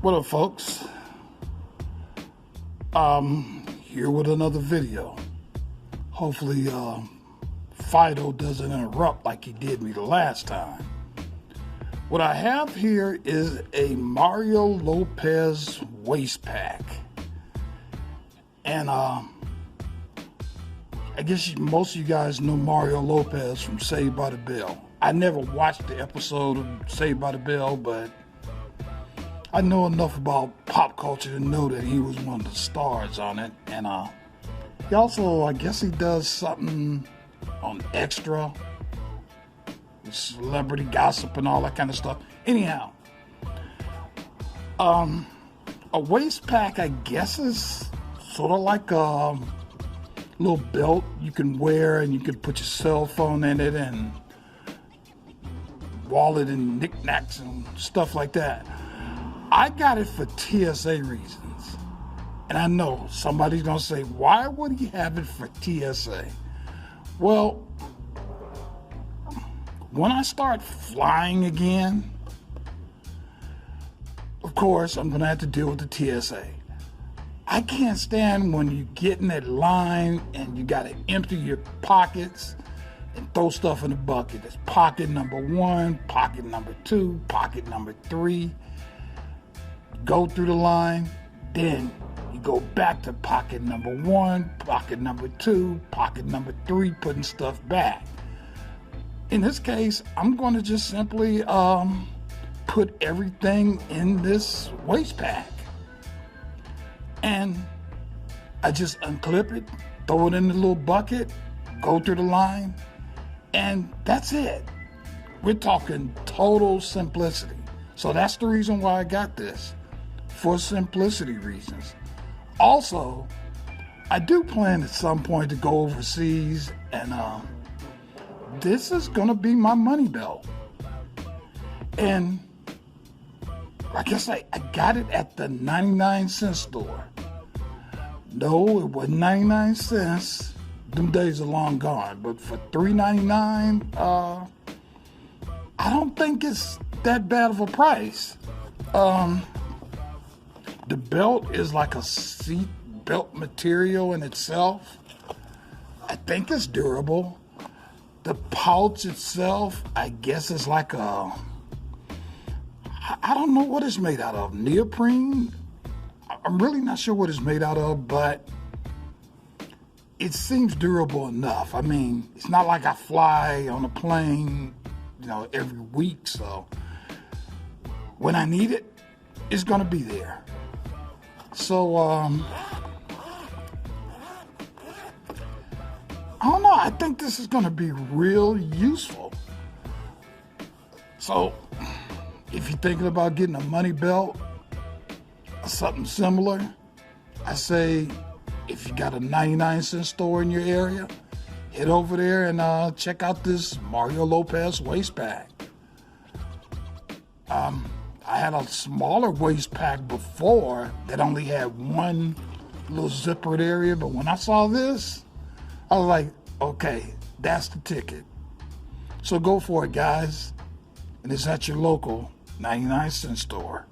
What up, folks? Here with another video. Hopefully, Fido doesn't interrupt like he did me the last time. What I have here is a Mario Lopez waist pack. And, I guess most of you guys know Mario Lopez from Saved by the Bell. I never watched the episode of Saved by the Bell, but I know enough about pop culture to know that he was one of the stars on it. And he also, I guess he does something on Extra, with celebrity gossip and all that kind of stuff. Anyhow, a waist pack, I guess, is sort of like a little belt you can wear, and you can put your cell phone in it and wallet and knickknacks and stuff like that. I got it for TSA reasons. And I know somebody's going to say, why would he have it for TSA? Well, when I start flying again, of course, I'm going to have to deal with the TSA. I can't stand when you get in that line and you got to empty your pockets and throw stuff in the bucket. It's pocket number 1, pocket number 2, pocket number 3. Go through the line, then you go back to pocket number 1, pocket number 2, pocket number 3, putting stuff back. In this case, I'm going to just simply put everything in this waist pack. And I just unclip it, throw it in the little bucket, go through the line, and that's it. We're talking total simplicity. So that's the reason why I got this. For simplicity reasons. Also, I do plan at some point to go overseas, and this is gonna be my money belt. And like I say, I got it at the 99-cent store. No, it wasn't 99 cents. Them days are long gone. But for $3.99, I don't think it's that bad of a price. The belt is like a seat belt material in itself. I think it's durable. The pouch itself, I guess, is like I don't know what it's made out of. Neoprene? I'm really not sure what it's made out of, but it seems durable enough. I mean, it's not like I fly on a plane, every week. So when I need it, it's going to be there. So, I don't know. I think this is going to be real useful. So, if you're thinking about getting a money belt or something similar, I say if you got a 99-cent store in your area, head over there and check out this Mario Lopez waist pack. I had a smaller waist pack before that only had one little zippered area, but when I saw this, I was like, okay, that's the ticket. So go for it, guys. And it's at your local 99-cent store.